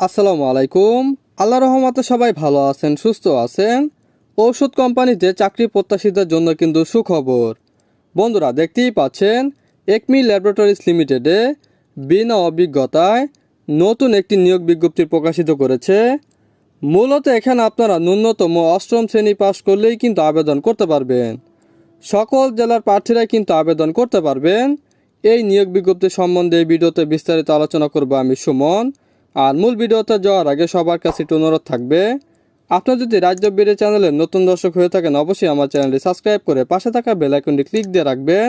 আসসালামু আলাইকুম। আল্লাহ রহমতে সবাই ভালো আছেন, সুস্থ আছেন। ঔষধ কোম্পানিতে চাকরি প্রত্যাশীদের জন্য কিন্তু সুখবর। বন্ধুরা, দেখতেই পাচ্ছেন একমি ল্যাবরেটরিজ লিমিটেডে বিনা অভিজ্ঞতায় নতুন একটি নিয়োগ বিজ্ঞপ্তি প্রকাশিত করেছে। মূলত এখানে আপনারা ন্যূনতম অষ্টম শ্রেণী পাশ করলেই কিন্তু আবেদন করতে পারবেন। সকল জেলার প্রার্থীরাই কিন্তু আবেদন করতে পারবেন। এই নিয়োগ বিজ্ঞপ্তি সম্বন্ধে এই ভিডিওতে বিস্তারিত আলোচনা করব আমি সুমন। আর মূল ভিডিওতে যাওয়ার আগে সবার কাছে একটু অনুরোধ থাকবে, আপনার যদি রাজ্য বিডি চ্যানেলের নতুন দর্শক হয়ে থাকেন অবশ্যই আমার চ্যানেলটি সাবস্ক্রাইব করে পাশে থাকা বেল আইকনটি ক্লিক দিয়ে রাখবেন,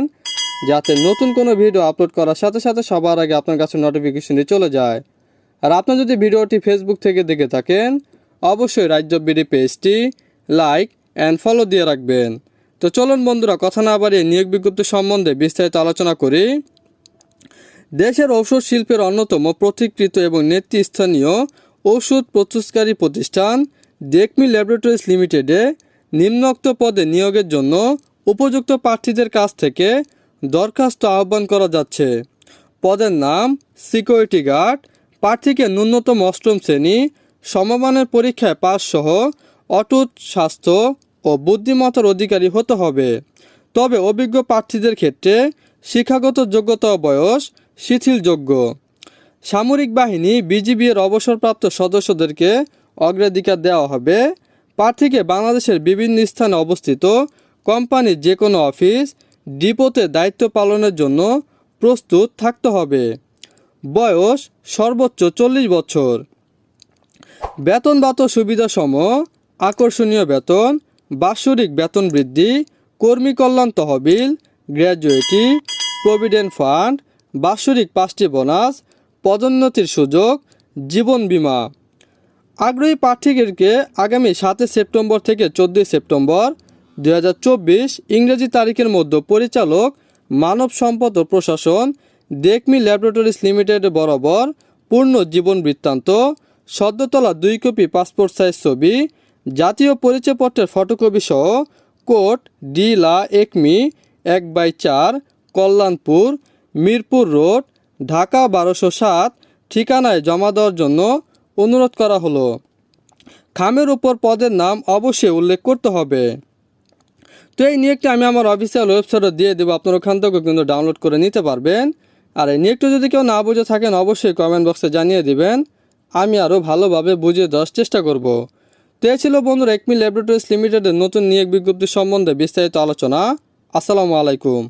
যাতে নতুন কোনো ভিডিও আপলোড করার সাথে সাথে সবার আগে আপনার কাছে নোটিফিকেশনটি চলে যায়। আর আপনার যদি ভিডিওটি ফেসবুক থেকে দেখে থাকেন অবশ্যই রাজ্য বিডি পেজটি লাইক অ্যান্ড ফলো দিয়ে রাখবেন। তো চলুন বন্ধুরা, কথা না বাড়িয়ে নিয়োগ বিজ্ঞপ্তি সম্বন্ধে বিস্তারিত আলোচনা করি। দেশের ঔষধ শিল্পের অন্যতম প্রতিকৃত এবং নেতৃস্থানীয় ঔষধ প্রস্তুতকারী প্রতিষ্ঠান একমি ল্যাবরেটরিজ লিমিটেডে নিম্নোক্ত পদে নিয়োগের জন্য উপযুক্ত প্রার্থীদের কাছ থেকে দরখাস্ত আহ্বান করা যাচ্ছে। পদের নাম সিকিউরিটি গার্ড। প্রার্থীকে ন্যূনতম অষ্টম শ্রেণী সমমানের পরীক্ষায় পাস সহ অটুট স্বাস্থ্য ও বুদ্ধিমত্তার অধিকারী হতে হবে। তবে অভিজ্ঞ প্রার্থীদের ক্ষেত্রে শিক্ষাগত যোগ্যতা ও বয়স শিথিলযোগ্য। সামরিক বাহিনী বিজিবি এর অবসরপ্রাপ্ত সদস্যদেরকে অগ্রাধিকার দেওয়া হবে। প্রার্থীকে বাংলাদেশের বিভিন্ন স্থানে অবস্থিত কোম্পানির যে কোনো অফিস ডিপোতে দায়িত্ব পালনের জন্য প্রস্তুত থাকতে হবে। বয়স সর্বোচ্চ 40 বছর। বেতন ভাতা সুবিধাসমূহ: আকর্ষণীয় বেতন, বাৎসরিক বেতন বৃদ্ধি, কর্মী কল্যাণ তহবিল, গ্র্যাজুয়েটি, প্রভিডেন্ট ফান্ড, বাৎসরিক 5টি বোনাস, পদোন্নতির সুযোগ, জীবন বীমা। আগ্রহী প্রার্থীদেরকে আগামী 7 সেপ্টেম্বর থেকে 14 সেপ্টেম্বর 2024 ইংরেজি তারিখের মধ্যে পরিচালক মানব সম্পদ ও প্রশাসন একমি ল্যাবরেটরিজ লিমিটেড বরাবর পূর্ণ জীবন বৃত্তান্ত, সদ্য তোলা 2 কপি পাসপোর্ট সাইজ ছবি, জাতীয় পরিচয়পত্রের ফটোকপি সহ court de la Acme 1/4 Kalyanpur, Mirpur road, Dhaka 1207 ঠিকানায় জমা দেওয়ার জন্য অনুরোধ করা হলো। খামের উপর পদের নাম অবশ্যই উল্লেখ করতে হবে। তো এই নিয়োগটি আমি আমার অফিসিয়াল ওয়েবসাইটে দিয়ে দেবো, আপনারা ওখান থেকে কিন্তু ডাউনলোড করে নিতে পারবেন। আর এই নিয়োগটি যদি কেউ না বুঝে থাকেন অবশ্যই কমেন্ট বক্সে জানিয়ে দিবেন, আমি আরও ভালোভাবে বুঝিয়ে দেওয়ার চেষ্টা করব। তো এই ছিল বন্ধুরা একমি ল্যাবরেটরিজ লিমিটেডের নতুন নিয়োগ বিজ্ঞপ্তি সম্বন্ধে বিস্তারিত আলোচনা। আসসালামু আলাইকুম।